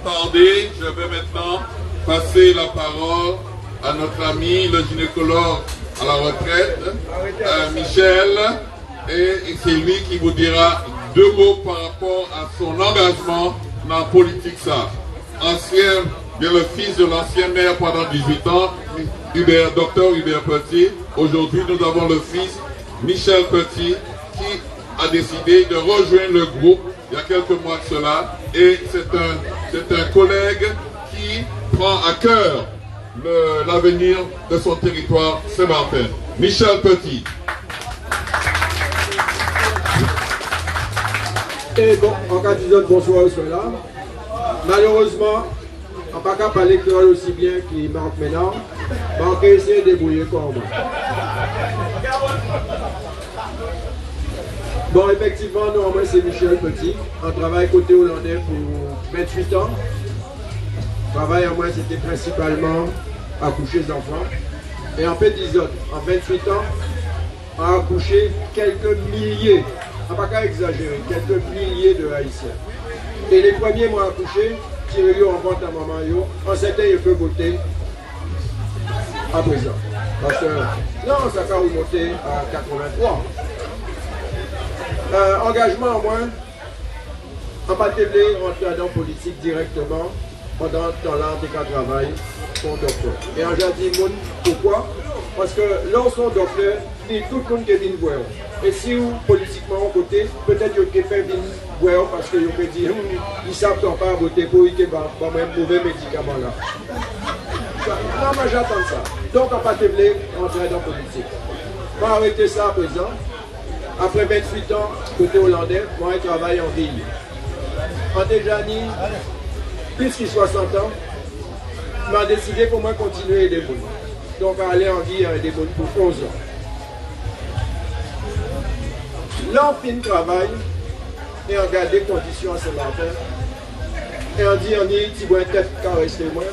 tarder, je vais maintenant passer la parole à notre ami, le gynécologue à la retraite, Michel, et c'est lui qui vous dira deux mots par rapport à son engagement dans la politique. Ça. Bien le fils de l'ancien maire pendant 18 ans, docteur Hubert Petit. Aujourd'hui, nous avons le fils, Michel Petit, qui a décidé de rejoindre le groupe il y a quelques mois de cela. Et c'est un collègue qui prend à cœur l'avenir de son territoire Saint-Martin. Michel Petit. Et bon, en cas de bonsoir au soir là. Malheureusement, on n'a pas qu'à parler créole aussi bien qu'il manque maintenant. Mais on va essayer de débrouiller comme moi. Bon, effectivement, nous, moi, c'est Michel Petit. On travaille côté hollandais pour 28 ans. Travail en moi, c'était principalement accoucher des enfants. Et en fait, disons, en 28 ans, on a accouché quelques milliers, on n'a pas qu'à exagérer, quelques milliers de Haïtiens. Et les premiers m'ont accouché, tiré en compte à maman, on s'était il peut voter à présent. Parce que non, ça va remonter à 83. Engagement en moins, on pas télé, rentrer dans la politique directement pendant le temps-là, on a travail pour docteur. Et en jardin, pourquoi? Parce que lorsqu'on docteur, tout le monde qui vient voir. Et si vous, politiquement, au côté, peut-être que vous faites voir parce que vous pouvez dire, ils savent qu'on pas voter pour qu'ils n'ont pas un mauvais médicament là. Non, mais j'attends ça. Donc, on pas télé, rentrer dans la politique. On va arrêter ça à présent. Après 28 ans, côté hollandais, moi, je travaille en ville. En déjà plus de 60 ans, m'a décidé pour moi continuer des boules. Donc aller en Guy des boules pour 11 ans. Là on finit le travail et on regarde les conditions à Saint-Martin. Et on dit on est petit bois tête qu'à rester moins.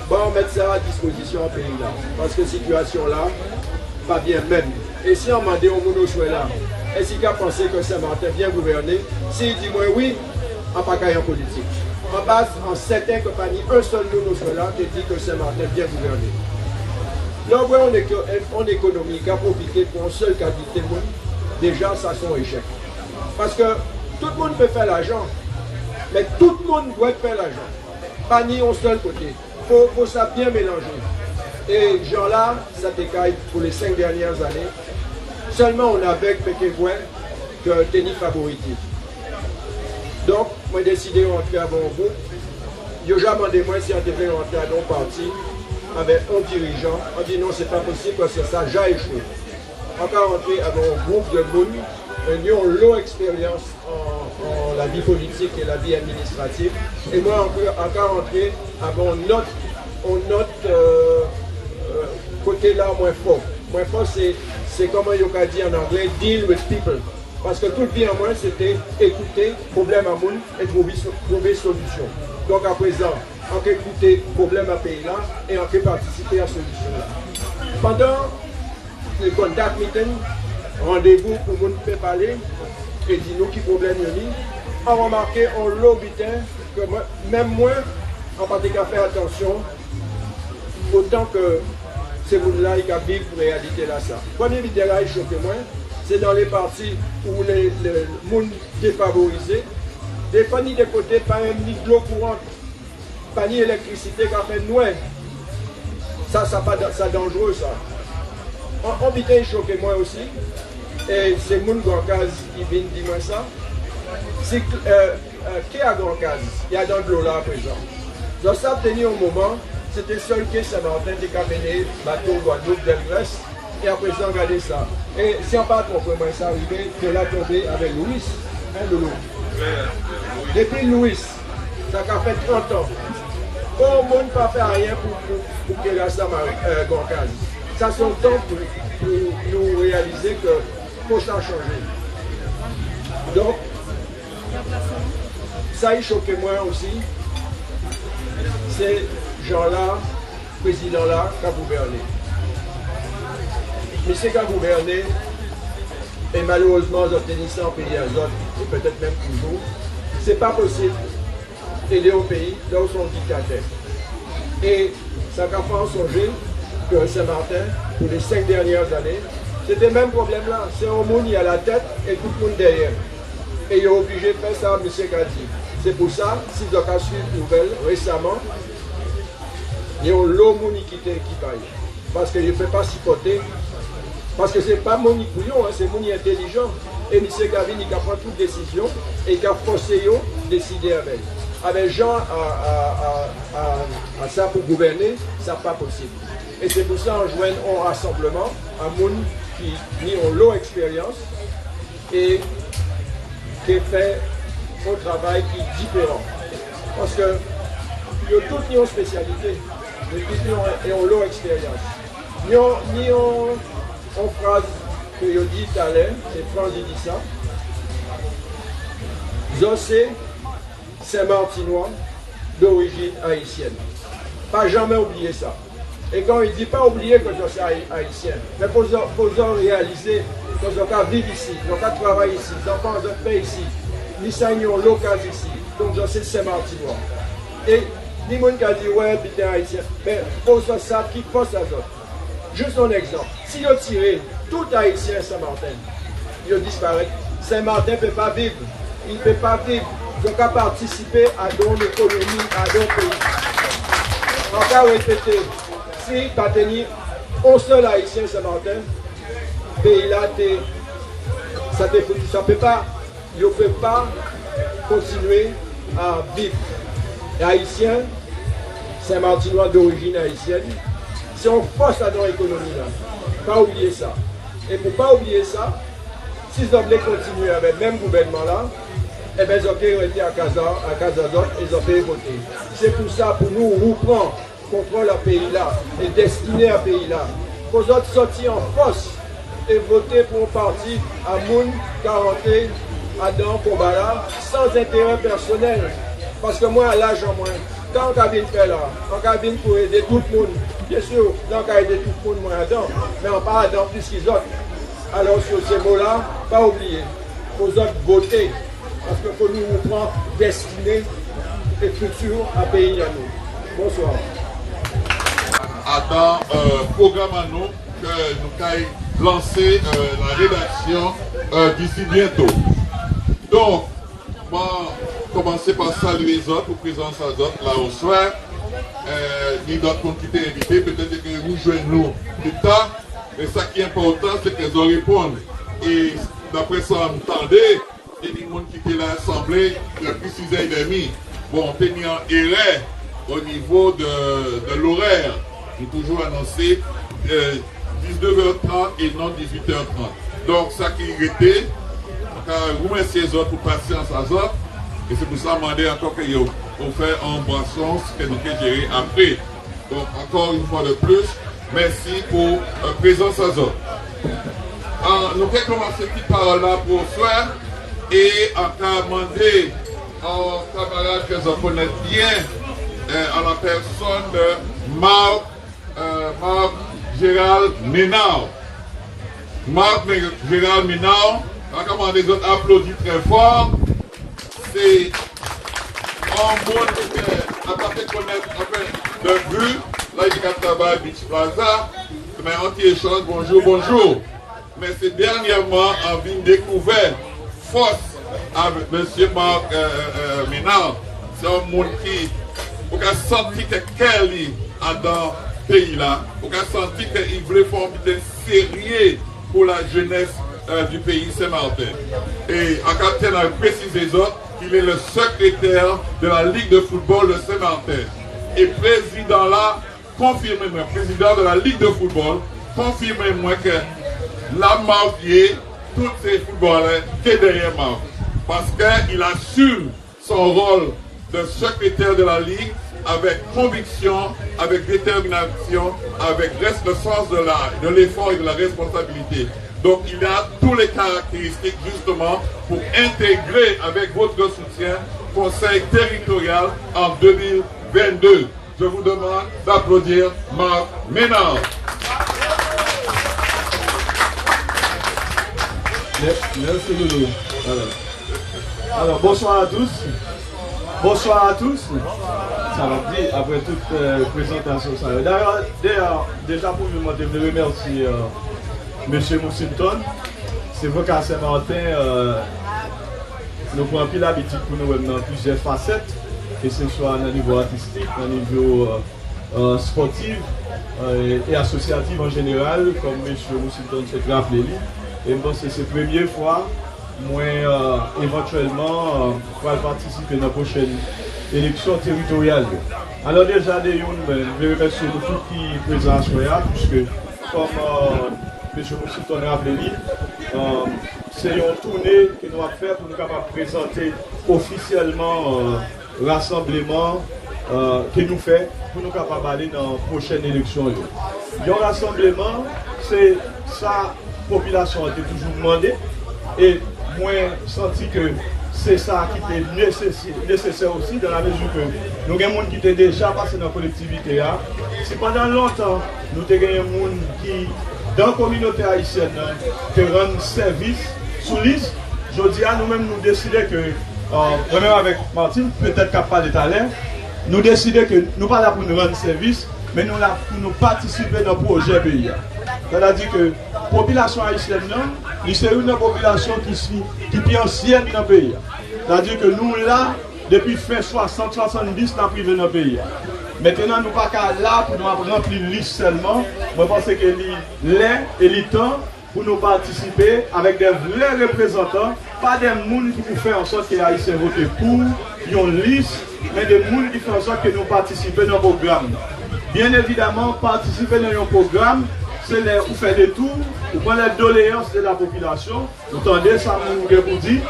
Bon on met ça à disposition en pays là. Parce que situation là, pas bien même. Et si on m'a dit au monde au là, est-ce qu'il a pensé que Saint-Martin bien gouverné? S'il dit moi oui, on n'a pas qu'à en politique. En base, en certaines compagnies, un seul nous là qui dit que Saint-Martin bien gouverné. Là, où on économie qui a profité pour un seul qualité de monde, déjà, ça c'est un échec. Parce que tout le monde peut faire l'argent, mais tout le monde doit faire l'argent. Pas ni un seul côté. Il faut ça bien mélanger. Et genre là, ça décaille pour les 5 dernières années. Seulement, on avait Pékévoin que tennis favoritif. Donc, moi j'ai décidé de rentrer à mon groupe. Je n'ai jamais demandé moi si on devait rentrer à nos partis avec un dirigeant. On dit non, c'est pas possible parce que ça j'ai échoué. On a rentré à mon groupe de monde. Ils ont longue expérience en la vie politique et la vie administrative. Et moi, on a rentré à mon autre côté là, moins fort. Moins fort, c'est comme on a dit en anglais, deal with people. Parce que tout le bien en moi, c'était écouter problème à monde et trouver solution. Donc à présent, on peut écouter problème à pays là et on peut participer à solution là. Pendant le contact meeting, rendez-vous pour le monde peut parler et dire nous qui problème il y a. On remarque en l'obitin que même moi, en particulier à faire attention, autant que ces gens-là qui vivent pour réalité là ça. Premier vidéo là, il choque moins. C'est dans les parties où le monde défavorisé, des familles de côté, pas un ni de l'eau courante, pas ni électricité qui a fait noir. Ça dangereux ça. On vient choquer moi aussi, et c'est mon grand case qui vient dire moi ça. C'est qui a grand case? Il y a dans de l'eau là à présent. Donc ça a tenu un moment, c'était seul que Saint-Martin qui a mené bateau Guadeloupe d'Elgrès. Et à présent, regardez ça. Et si on parle pour moi, ça arrivé que là tombé avec Louis, hein, de l'eau. Depuis Louis, ça a fait 30 ans. Au monde ne peut faire rien pour que la Goncaz. Ça c'est le temps pour nous réaliser que faut ça changer. Donc, ça y choqué moi aussi. C'est Jean-là, président-là, qui a gouverné. Mais c'est qu'à gouverner, et malheureusement, ils ont tenu ça en pays à autres, et peut-être même toujours, c'est pas possible aider au pays là où son dictateur. Et ça m'a fait en songer que Saint-Martin, pour les 5 dernières années, c'était le même problème là. C'est un monde qui a la tête et tout le monde derrière. Et il est obligé de faire ça, M. Kadi. C'est pour ça, si vous avez suivi une nouvelle récemment, il y a un lot de qui quitté l'équipage. Parce qu'il ne peut pas supporter. Parce que ce n'est pas mon couillon, c'est mon intelligent. Et M. Gavin, il a pris toute décision et il a forcé de décider avec. Avec Jean à ça pour gouverner, ça n'est pas possible. Et c'est pour ça qu'on joint un rassemblement à monde qui ont l'eau expérience et qui fait un travail qui est différent. Parce que nous avons toutes nos spécialités, nous avons l'eau expérience. Ni en phrase que je dis tout à l'heure, c'est France qui dit ça. Zossé, Saint-Martinois d'origine haïtienne. Pas jamais oublier ça. Et quand il ne dit pas oublier que je suis haïtien, mais il faut réaliser que je vivre ici, je travaille ici, les enfants je fais ici, les seigneurs locaux ici, donc je suis Saint-Martinois. Et les gens qui disent ouais, puis t'es haïtien, mais il faut ça qui pense à ça. Juste un exemple, si je tire tout haïtien Saint-Martin, il disparaît. Saint-Martin ne peut pas vivre, il ne peut pas vivre, il doit participer à ton économie, à ton pays. Encore répéter. Si tu as tenu un seul haïtien Saint-Martin, pays là, ça ne peut pas continuer à vivre. Les Haïtiens, Saint-Martinois d'origine haïtienne, c'est une force à notre économie là. Pas oublier ça. Et pour ne pas oublier ça, si vous voulez continuer avec le même gouvernement là, eh bien, ils ont été à Casazot et ils ont fait voter. C'est pour ça, pour nous, reprendre contrôle à pays là et destiné à pays là. Pour autres sortir en force et voter pour un parti à Moun, 40, Adam, Kombala, sans intérêt personnel. Parce que moi, à l'âge en moins, quand on cabine fait là, on cabine pour aider tout le monde. Bien sûr, on a aider tout le monde, moi, Adam, mais on parle Adam plus qu'ils autres. Alors, sur ces mots-là, pas oublier. Pour autres voter. Parce qu'il faut nous prendre destiné et futur à pays à nous. Bonsoir. Dans programme à nous que nous allons lancer la rédaction d'ici bientôt. Donc, moi, commencer par saluer les autres, pour présence à autres là au soir. Ni d'autres qui étaient invités, peut-être que vous joignez nous plus tard. Mais ce qui est important, c'est qu'ils ont répondu. Et d'après ça, on entendait, il y a des gens qui étaient là assemblés depuis 6h30. Bon, on était mis en erreur au niveau de l'horaire. J'ai toujours annoncé 19h30 et non 18h30. Donc, ça qui était, vous remerciez les autres pour patience à autres. Et c'est pour ça que je demande encore qu'on fait un boisson, ce que nous allons gérer après. Donc, encore une fois de plus, merci pour la présence à autres. Nous allons commencer cette petite parole-là pour ce soir. Et encore demander aux camarades que je connais bien, à la personne de Marc Gérald Ménard. Marc Gérald Ménard, quand les autres applaudissent très fort, c'est un monde qui a fait connaître de vue, là il y a travail Beach Plaza, mais anti-échange, bonjour. Mais c'est dernièrement en vue découvert force avec M. Marc Ménard. C'est un monde qui a senti que Kelly a dans ce pays là, on a senti qu'il voulait former des sérieux pour la jeunesse du pays Saint-Martin. Et en quand a précisé qu'il est le secrétaire de la Ligue de football de Saint-Martin. Et président là, confirmez-moi, président de la Ligue de football, confirmez-moi que la marque, tous ces footballeurs qui est derrière Marc. Parce qu'il assume son rôle de secrétaire de la Ligue avec conviction, avec détermination, avec le sens de l'effort et de la responsabilité. Donc il a tous les caractéristiques justement pour intégrer avec votre soutien le Conseil territorial en 2022. Je vous demande d'applaudir Marc Ménard. Merci Loulou. Alors, bonsoir à tous. Bonsoir à tous. Ça va dire après toute présentation. D'ailleurs, déjà pour vous demander de remercier M. Moussington. C'est vrai qu'à Saint-Martin, nous prenons plus l'habitude pour nous dans plusieurs facettes, que ce soit au niveau artistique, au niveau sportif et associatif en général, comme M. Moussington s'est rappelé. Et je pense que c'est la première fois, moi éventuellement, pour participer à la prochaine élection territoriale. Alors déjà, je vais remercier tous qui sont présents ce soir, puisque comme M. Moussington a rappelé, c'est une tournée que nous allons faire pour nous capables de présenter officiellement le rassemblement que nous faisons pour nous capables d'aller dans la prochaine élection. Le rassemblement, c'est ça, la population a toujours demandé et moi senti que c'est ça qui était nécessaire aussi dans la mesure que nous avons des gens qui étaient déjà passés dans la collectivité. Si pendant longtemps nous avons des gens qui dans la communauté haïtienne qui rendent service sous liste, je dis à nous-mêmes nous décidons que, même avec Martine, peut-être qu'à parler tout à l'heure, nous décidons que nous ne sommes pas là pour nous rendre service, mais nous sommes là pour nous participer dans le projet pays. C'est-à-dire que la population haïtienne, c'est une population qui est ancienne dans le pays. C'est-à-dire que nous, là, depuis fin 60-70, nous sommes privés dans le pays. Maintenant, nous ne sommes pas là pour nous remplir une liste seulement. Je pense que l'heure et le temps pour nous participer avec des vrais représentants, pas des gens qui nous font en sorte que les Haïtiens votent pour une liste, mais des gens qui font en sorte que nous participons dans le programme. Bien évidemment, participer dans un programme, c'est vous faire des tours, vous prenez les doléances de la population, vous entendez ça, vous dire,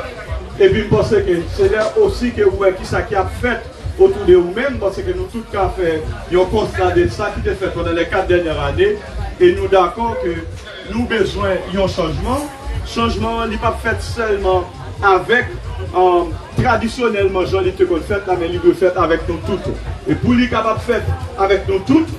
et puis je pense que c'est là aussi que vous voyez qui ça qui a fait autour de vous-même, parce que nous tous avons fait un constat de ça qui a fait pendant les 4 dernières années, et nous d'accord que nous avons besoin d'un changement. Changement n'est pas fait seulement avec traditionnellement, j'en ai fait là, mais il est fait avec nous toutes. Et pour lui capable de faire avec nous toutes,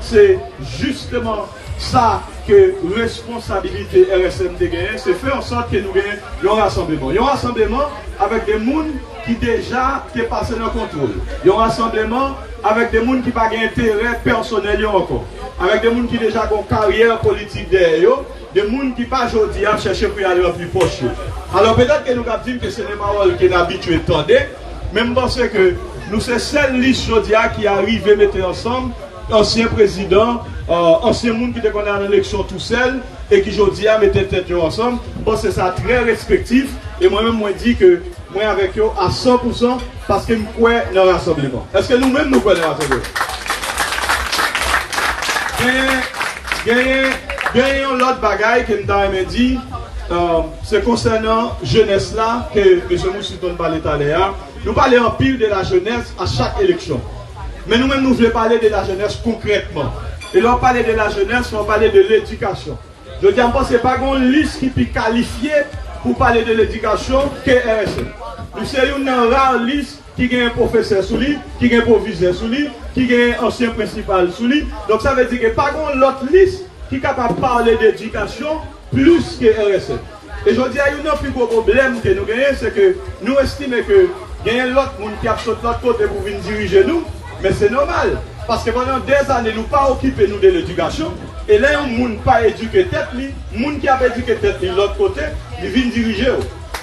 c'est justement ça que responsabilité RSM de gagner, c'est faire en sorte que nous gagnons un rassemblement. Un rassemblement avec des gens qui déjà sont passés dans le contrôle. Un rassemblement avec des gens qui n'ont pas d'intérêt personnel encore. Avec des gens qui ont déjà une carrière politique derrière, des gens qui pas aujourd'hui à chercher pour aller au plus proche. Alors peut-être que nous avons dit que ce n'est pas ce que nous habitués à entendre, même parce que nous sommes celle liste aujourd'hui qui arrive à mettre ensemble ancien président, ancien monde qui était en élection tout seul et qui aujourd'hui a mis tête ensemble. Bon, c'est ça très respectif et moi-même moi dis que moi avec eux à 100% parce que nous croyons dans le rassemblement. Est-ce que nous-mêmes nous croyons dans le rassemblement? Gagnons l'autre bagaille que nous avons dit, c'est concernant la jeunesse là que M. Moussington parlait tout à l'heure. Nous parlons en pile de la jeunesse à chaque élection. Mais nous-mêmes, nous voulons parler de la jeunesse concrètement. Et là, on parle de la jeunesse, on parle de l'éducation. Je dis encore, ce n'est pas une liste qui peut qualifier pour parler de l'éducation que RSM. Nous sommes une rare liste qui a un professeur sous lui, qui a un proviseur sous lui, qui a un ancien principal sous lui. Donc ça veut dire que pas une autre liste qui est capable de parler d'éducation plus que RSM. Et je dis, il y a un plus gros problème que nous gagnons, c'est que nous estimons que il y a l'autre monde qui a sauté de l'autre côté pour venir diriger nous. Mais c'est normal, parce que pendant des années, nous pas occupé nous de l'éducation. Et là, un monde pas éduqué tête, le monde qui a éduqué tête de l'autre côté, il vient diriger.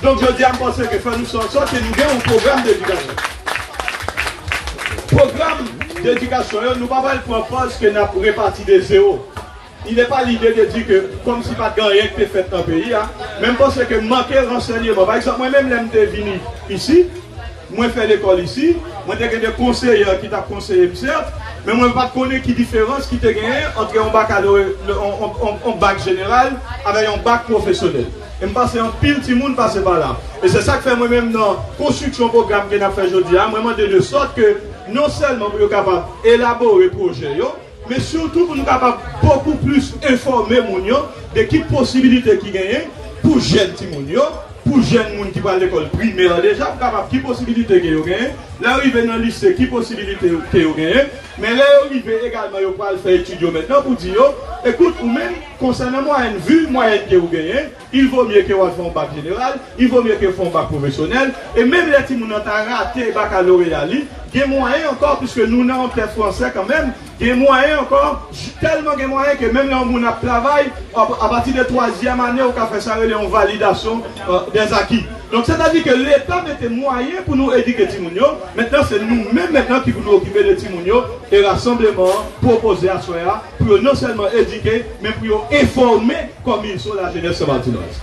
Donc je dis à moi que faire nous sortir que nous avons un programme d'éducation. Programme d'éducation, nous ne pouvons pas le prendre que nous avons réparti des zéros. Il n'est pas l'idée de dire que, comme si pas de rien qui est fait dans le pays, même parce que manquer renseignement. Par exemple, moi-même, je suis venu ici. Moi, je fais l'école ici, moi, j'ai des conseillers qui t'ont conseillé, certes, mais moi, je ne sais pas connaître qui différence qui te gagne entre un bac général avec un bac professionnel. Et je pense que un pile de monde passe par là. Et c'est ça que fait moi-même dans la construction programme que nous avons fait aujourd'hui, moi, de sorte que non seulement pour être capable d'élaborer le projet, mais surtout pour nous capables beaucoup plus informer les gens de quelles possibilités qui gagnent pour jeunes gens. Pour jeunes gens qui vont à l'école primaire déjà, pour capable qui possibilité qu'ils ont, Là, arrivé dans le lycée, qui possibilité que vous gagnez. Mais là, arrivé également, vous pouvez faire étudier maintenant pour dire, écoute, ou même concernant moyenne vue, moyenne que vous gagnez, il vaut mieux que vous fassiez un bac général, il vaut mieux que vous fassiez un bac professionnel. Et même les petits gens qui ont raté le baccalauréat, il y a moyen encore, puisque nous sommes peut-être français quand même, il y a moyen encore, tellement de moyens que même là, on a travail, à partir de la 3e année, on a fait ça, en validation des acquis. Donc, c'est-à-dire que l'État mettait moyens pour nous éduquer Timounio. Maintenant, c'est nous-mêmes maintenant qui nous occuper de Timounio et rassemblement proposé à Soya pour non seulement éduquer, mais pour informer comme ils sont la jeunesse martinoise.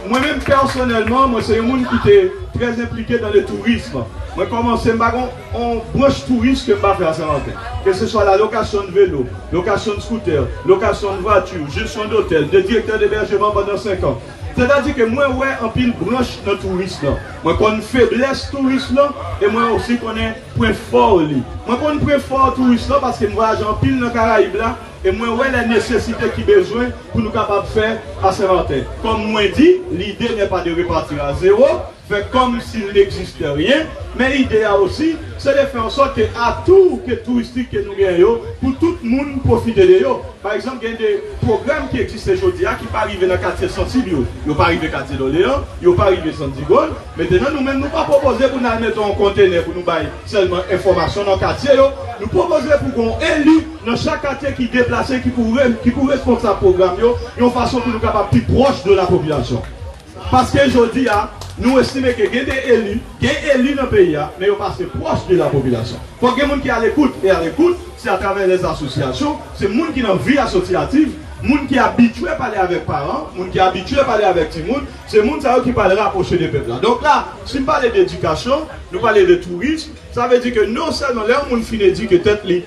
Moi-même personnellement, moi c'est un monde qui était très impliqué dans le tourisme. Moi commencé en branche touriste que je vais faire à Saint-Martin. Que ce soit la location de vélo, location de scooter, location de voiture, gestion d'hôtel, de directeur d'hébergement pendant 5 ans. C'est-à-dire que moi, ouais, en pile branche dans le tourisme. Moi, connais faiblesse tourisme et moi aussi connais point fort. Moi, connais point fort tourisme parce que je voyage en pile dans les Caraïbes là. Et moi, ouais, la nécessité qui besoin pour nous capables de faire à Saint-Martin. Comme moi dit, l'idée n'est pas de repartir à zéro, faire comme s'il n'existait rien, mais l'idée aussi, c'est de faire en sorte que à tout que touristique que nous gagnons, pour tout le monde profiter de eux. Par exemple, il y a des programmes qui existent aujourd'hui, qui ne peuvent arriver dans le quartier sensible, ils ne peuvent pas arriver dans le quartier d'Oléon, ils ne peuvent pas arriver dans Santigone. Maintenant, nous-mêmes, nous ne pouvons pas proposer pour nous mettre en conteneur pour nous bailler seulement information dans le quartier. Nous proposons pour qu'on élu dans chaque quartier qui est déplacé, qui pourrait responsable programme, une façon pour nous capables plus proche de la population. Parce qu'aujourd'hui, nous estimons qu'il y a des élus dans le pays, mais ils passent proche de la population. Il faut que les gens qui à l'écoute, et à l'écoute, c'est à travers les associations, c'est les gens qui ont une vie associative, les gens qui sont habitués à parler avec parents, les gens qui sont habitués à parler avec tout le monde, c'est les gens qui parlent rapprocher des peuples. Donc là, si nous parlons d'éducation, nous parlons de tourisme, ça veut dire que non seulement les gens finissent dit que peut-être les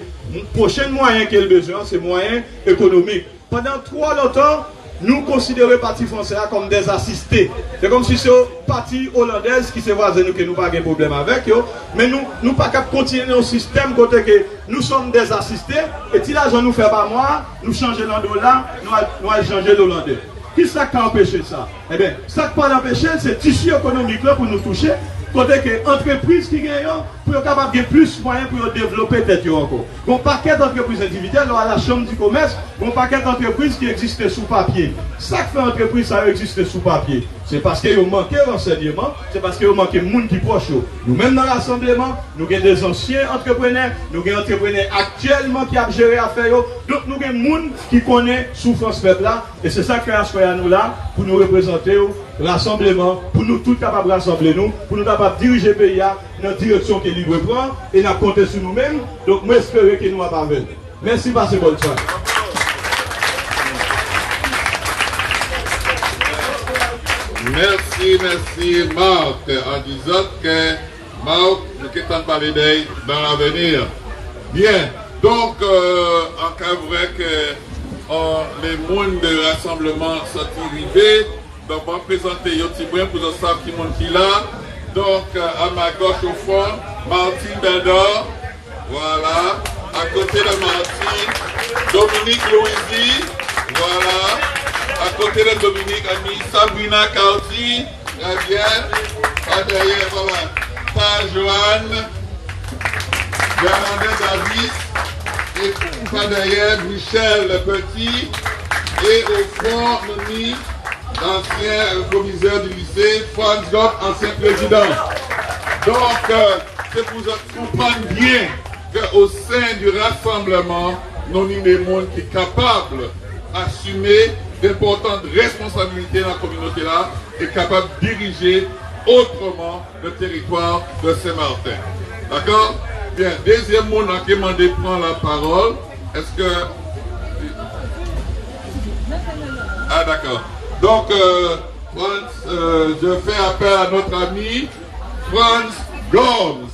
prochains moyens qu'ils ont besoin, c'est moyens économiques. Pendant trop longtemps, nous considérons le parti français comme des assistés. C'est comme si c'est le parti hollandais qui se voit nous que nous n'avons pas de problème avec eux. Mais nous ne pouvons pas continuer dans système côté que nous sommes des assistés. Et si l'argent nous fait pas moi, nous changeons l'andollar, nous allons changer l'hollandais. Qui ça qui a empêché ça? Eh bien, ça qui peut l'empêcher, c'est le tissu économique là pour nous toucher. Côté que entreprises qui gagnent, pour être capable de plus de moyens pour développer tête encore. Bon paquet d'entreprises individuelles, à la chambre du commerce, bon paquet d'entreprises qui existent sous papier. Ça qui fait entreprise, ça existe sous papier. C'est parce qu'ils manquent renseignement, c'est parce qu'ils manquent de monde qui proche. Nous-mêmes dans l'assemblement, nous avons des anciens entrepreneurs, nous avons des entrepreneurs actuellement qui ont géré affaires. Donc nous avons des gens qui connaissent souffrance peuple là. Et c'est ça que nous là pour nous représenter. Rassemblement, pour nous tous capables de rassembler nous, pour nous capables de diriger le pays dans la direction que libre prend et nous compter sur nous-mêmes. Donc, moi, j'espère que nous allons parvenir. Merci, passez bonne soirée. Merci, Marc, en disant que Marc, nous sommes parler d'elle dans l'avenir. Bien, donc, en cas vrai que les mondes de rassemblement sont arrivés, donc, on va présenter Yotibouin pour le savoir qui monte qui là. Donc, à ma gauche au fond, Martine Bedor. Voilà. À côté de Martine, Dominique Louisi. Voilà. À côté de Dominique, amie Sabrina Carty. Très bien. À derrière, voilà. Par Joanne. Bernadette Davis. Et par derrière, Michel Petit. Et au fond, Moni. L'ancien commissaire du lycée, Franz Gott, ancien président. Donc, c'est pour comprendre bien qu'au sein du rassemblement, nous sommes des gens qui sont capables d'assumer d'importantes responsabilités dans la communauté là et capables de diriger autrement le territoire de Saint-Martin. D'accord? Bien, deuxième monde qui m'a demandé de prendre la parole. Est-ce que... Ah, d'accord. Donc, je fais appel à notre ami Franz Gomes.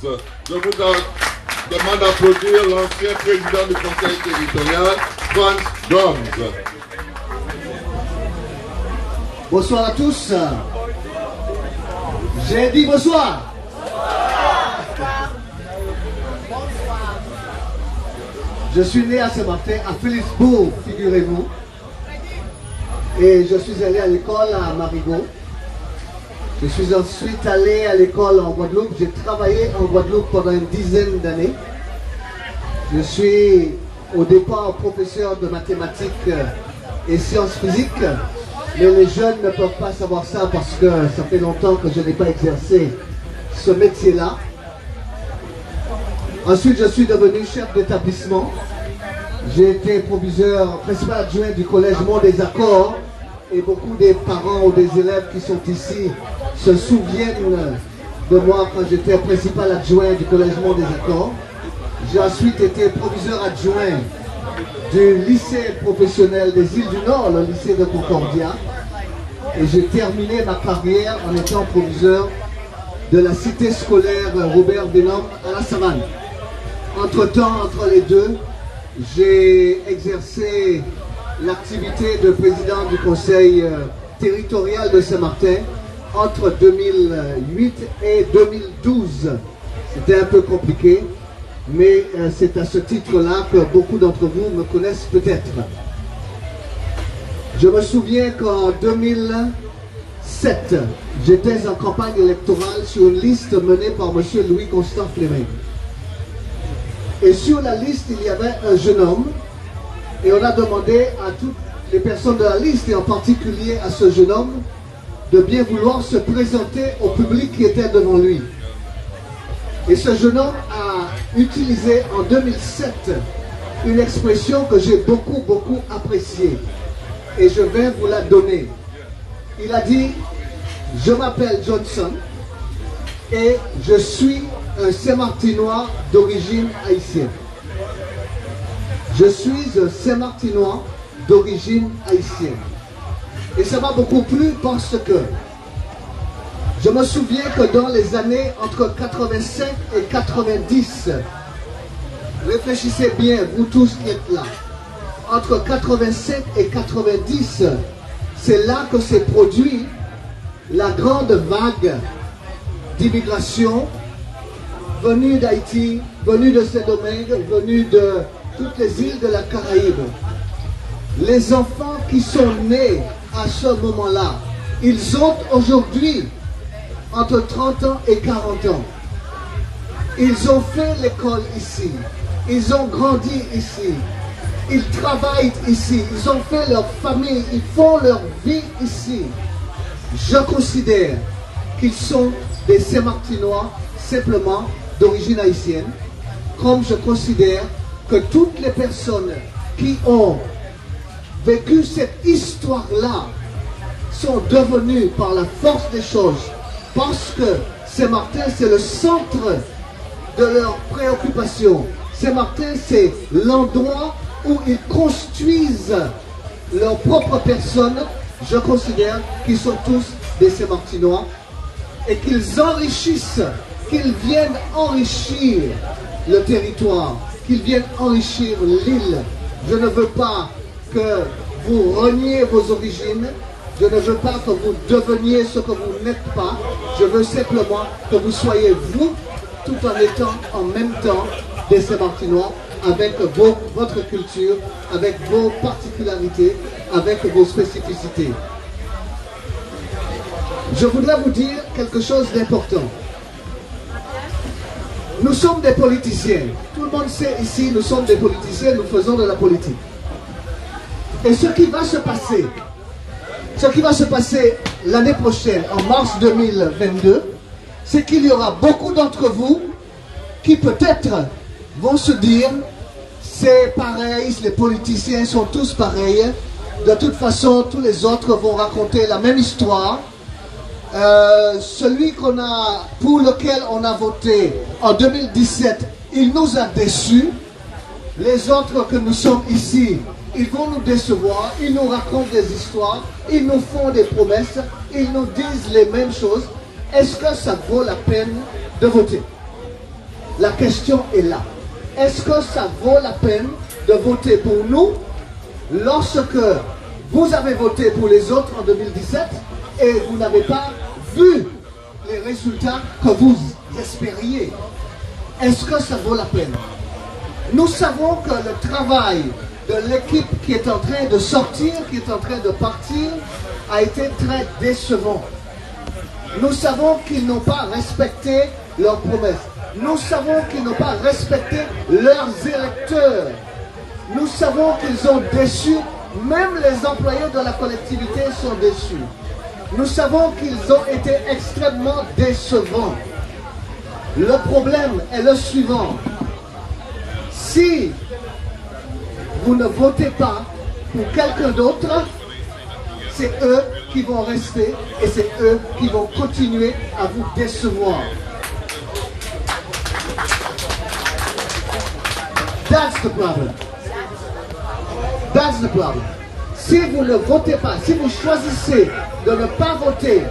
Je vous demande d'applaudir l'ancien président du conseil territorial, Franz Gomes. Bonsoir à tous. J'ai dit bonsoir. Je suis né à Saint-Martin, à Philipsbourg, figurez-vous. Et je suis allé à l'école à Marigot. Je suis ensuite allé à l'école en Guadeloupe. J'ai travaillé en Guadeloupe pendant une dizaine d'années. Je suis au départ professeur de mathématiques et sciences physiques. Mais les jeunes ne peuvent pas savoir ça parce que ça fait longtemps que je n'ai pas exercé ce métier-là. Ensuite, je suis devenu chef d'établissement. J'ai été proviseur principal adjoint du Collège Mont des Accords. Et beaucoup des parents ou des élèves qui sont ici se souviennent de moi quand j'étais principal adjoint du Collège Mont des Accords. J'ai ensuite été proviseur adjoint du lycée professionnel des îles du Nord, le lycée de Concordia. Et j'ai terminé ma carrière en étant proviseur de la cité scolaire Robert Benham à la Savane. Entre-temps, entre les deux, j'ai exercé l'activité de président du conseil territorial de Saint-Martin entre 2008 et 2012. C'était un peu compliqué, mais c'est à ce titre-là que beaucoup d'entre vous me connaissent peut-être. Je me souviens qu'en 2007, j'étais en campagne électorale sur une liste menée par M. Louis-Constant Fleming. Et sur la liste, il y avait un jeune homme, et on a demandé à toutes les personnes de la liste, et en particulier à ce jeune homme, de bien vouloir se présenter au public qui était devant lui. Et ce jeune homme a utilisé en 2007 une expression que j'ai beaucoup appréciée. Et je vais vous la donner. Il a dit, je m'appelle Johnson et je suis un Saint-Martinois d'origine haïtienne. Je suis un Saint-Martinois d'origine haïtienne. Et ça m'a beaucoup plu parce que je me souviens que dans les années entre 85 et 90, réfléchissez bien, vous tous qui êtes là, entre 87 et 90, c'est là que s'est produit la grande vague d'immigration venue d'Haïti, venue de Saint-Domingue, venue de toutes les îles de la Caraïbe. Les enfants qui sont nés à ce moment-là, ils ont aujourd'hui entre 30 ans et 40 ans. Ils ont fait l'école ici, ils ont grandi ici, ils travaillent ici, ils ont fait leur famille, ils font leur vie ici. Je considère qu'ils sont des Saint-Martinois simplement d'origine haïtienne, comme je considère que toutes les personnes qui ont vécu cette histoire-là sont devenues par la force des choses, parce que Saint-Martin c'est le centre de leurs préoccupations. Saint-Martin c'est l'endroit où ils construisent leur propre personne. Je considère qu'ils sont tous des Saint-Martinois et qu'ils enrichissent, qu'ils viennent enrichir le territoire, qu'ils viennent enrichir l'île. Je ne veux pas que vous reniez vos origines, je ne veux pas que vous deveniez ce que vous n'êtes pas, je veux simplement que vous soyez vous, tout en étant en même temps des Saint-Martinois, avec votre culture, avec vos particularités, avec vos spécificités. Je voudrais vous dire quelque chose d'important. Nous sommes des politiciens. Tout le monde sait ici, nous sommes des politiciens, nous faisons de la politique. Et ce qui va se passer l'année prochaine, en mars 2022, c'est qu'il y aura beaucoup d'entre vous qui peut-être vont se dire, c'est pareil, les politiciens sont tous pareils, de toute façon tous les autres vont raconter la même histoire. Celui pour lequel on a voté en 2017, il nous a déçus. Les autres que nous sommes ici, ils vont nous décevoir, ils nous racontent des histoires, ils nous font des promesses, ils nous disent les mêmes choses. Est-ce que ça vaut la peine de voter? La question est là. Est-ce que ça vaut la peine de voter pour nous lorsque vous avez voté pour les autres en 2017 et vous n'avez pas vu les résultats que vous espériez? Est-ce que ça vaut la peine? Nous savons que le travail de l'équipe qui est en train de sortir, qui est en train de partir, a été très décevant. Nous savons qu'ils n'ont pas respecté leurs promesses. Nous savons qu'ils n'ont pas respecté leurs électeurs. Nous savons qu'ils ont déçu, même les employés de la collectivité sont déçus. Nous savons qu'ils ont été extrêmement décevants. Le problème est le suivant. Si vous ne votez pas pour quelqu'un d'autre, c'est eux qui vont rester et c'est eux qui vont continuer à vous décevoir. That's the problem. That's the problem. Si vous ne votez pas, si vous choisissez de ne pas voter,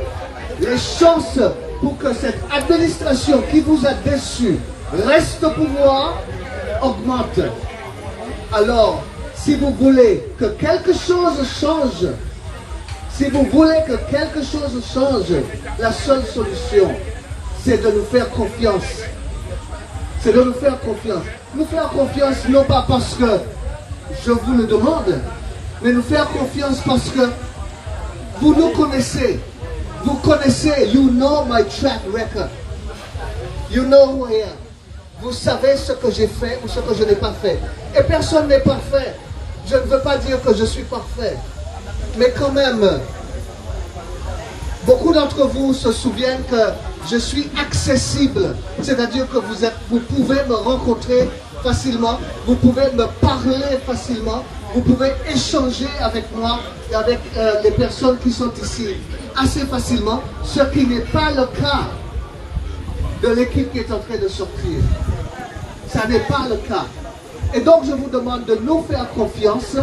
les chances pour que cette administration qui vous a déçu reste au pouvoir augmentent. Alors, si vous voulez que quelque chose change, si vous voulez que quelque chose change, la seule solution, c'est de nous faire confiance. C'est de nous faire confiance. Nous faire confiance non pas parce que je vous le demande, mais nous faire confiance parce que vous nous connaissez. Vous connaissez, you know my track record. You know who I am. Vous savez ce que j'ai fait ou ce que je n'ai pas fait. Et personne n'est parfait. Je ne veux pas dire que je suis parfait. Mais quand même, beaucoup d'entre vous se souviennent que je suis accessible. C'est-à-dire que vous pouvez me rencontrer facilement. Vous pouvez me parler facilement. Vous pouvez échanger avec moi et avec les personnes qui sont ici assez facilement. Ce qui n'est pas le cas de l'équipe qui est en train de sortir. Ça n'est pas le cas. Et donc je vous demande de nous faire confiance,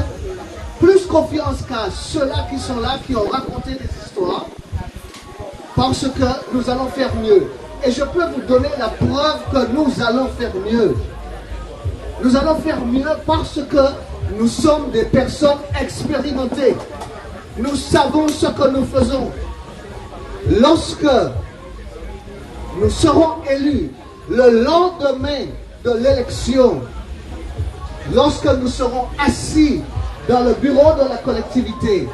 plus confiance qu'à ceux-là qui sont là, qui ont raconté des histoires, parce que nous allons faire mieux. Et je peux vous donner la preuve que nous allons faire mieux. Nous allons faire mieux parce que nous sommes des personnes expérimentées. Nous savons ce que nous faisons. Lorsque nous serons élus le lendemain de l'élection, lorsque nous serons assis dans le bureau de la collectivité,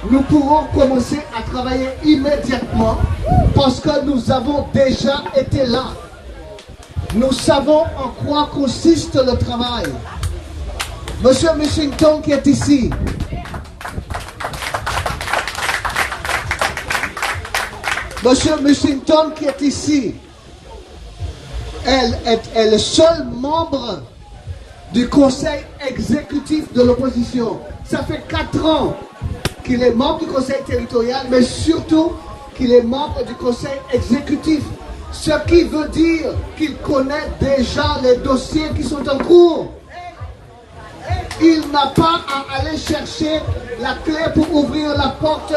nous pourrons commencer à travailler immédiatement parce que nous avons déjà été là. Nous savons en quoi consiste le travail. Monsieur Mussington qui est ici, Monsieur Mussington qui est ici, elle est le seul membre du conseil exécutif de l'opposition. Ça fait 4 ans qu'il est membre du conseil territorial, mais surtout qu'il est membre du conseil exécutif. Ce qui veut dire qu'il connaît déjà les dossiers qui sont en cours. Il n'a pas à aller chercher la clé pour ouvrir la porte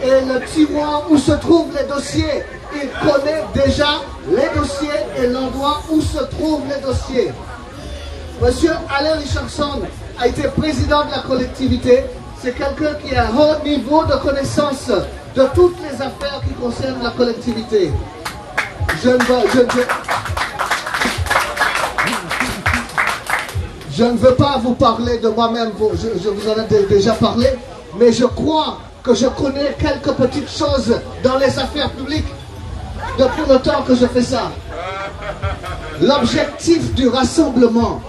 et le tiroir où se trouvent les dossiers. Il connaît déjà les dossiers et l'endroit où se trouvent les dossiers. Monsieur Alain Richardson a été président de la collectivité. C'est quelqu'un qui a un haut niveau de connaissance de toutes les affaires qui concernent la collectivité. Je ne veux pas vous parler de moi-même, je vous en ai déjà parlé, mais je crois que je connais quelques petites choses dans les affaires publiques depuis le temps que je fais ça. L'objectif du rassemblement,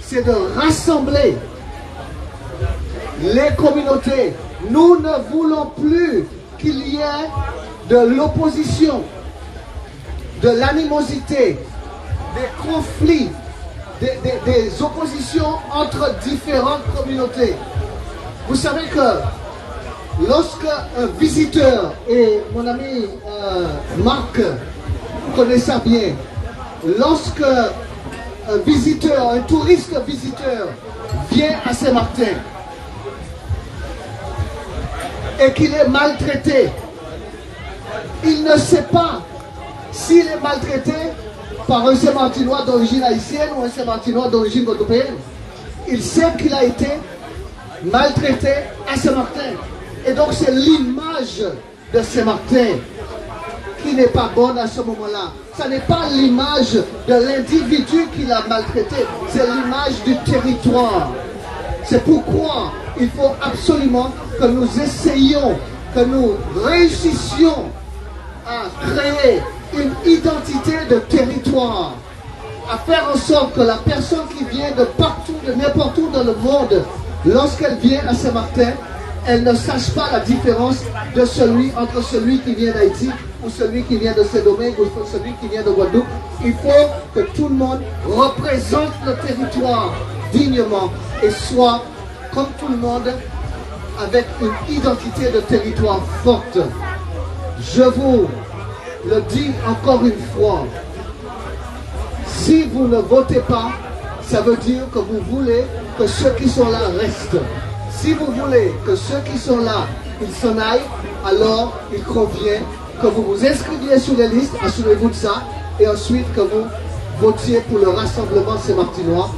c'est de rassembler les communautés. Nous ne voulons plus qu'il y ait de l'opposition, de l'animosité, des conflits, des oppositions entre différentes communautés. Vous savez que lorsque un visiteur, et mon ami Marc connaît ça bien, lorsque un visiteur, un touriste visiteur vient à Saint-Martin et qu'il est maltraité, il ne sait pas s'il est maltraité par un Saint-Martinois d'origine haïtienne ou un Saint-Martinois d'origine guadeloupéenne. Il sait qu'il a été maltraité à Saint-Martin. Et donc c'est l'image de Saint-Martin qui n'est pas bonne à ce moment-là. Ce n'est pas l'image de l'individu qui l'a maltraité, c'est l'image du territoire. C'est pourquoi il faut absolument que nous essayions que nous réussissions à créer une identité de territoire, à faire en sorte que la personne qui vient de partout, de n'importe où dans le monde, lorsqu'elle vient à Saint-Martin, elle ne sache pas la différence entre celui qui vient d'Haïti ou celui qui vient de Saint-Domingue ou celui qui vient de Guadeloupe. Il faut que tout le monde représente le territoire dignement et soit, comme tout le monde, avec une identité de territoire forte. Je vous le dis encore une fois, si vous ne votez pas, ça veut dire que vous voulez que ceux qui sont là restent. Si vous voulez que ceux qui sont là, ils s'en aillent, alors il convient que vous vous inscriviez sur les listes, assurez-vous de ça, et ensuite que vous votiez pour le Rassemblement Saint-Martinois,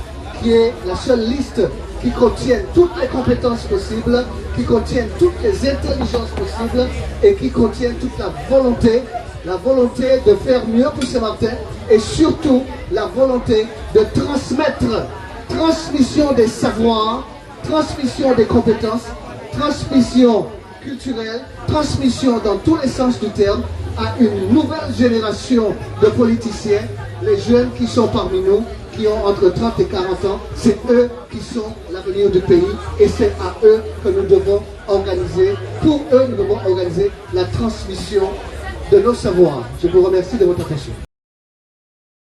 qui est la seule liste qui contient toutes les compétences possibles, qui contient toutes les intelligences possibles et qui contient toute la volonté de faire mieux pour Saint-Martin et surtout la volonté de transmission des savoirs, transmission des compétences, transmission culturelle, transmission dans tous les sens du terme à une nouvelle génération de politiciens, les jeunes qui sont parmi nous, qui ont entre 30 et 40 ans, c'est eux qui sont l'avenir du pays et c'est à eux que nous devons organiser, pour eux nous devons organiser la transmission de nos savoirs. Je vous remercie de votre attention.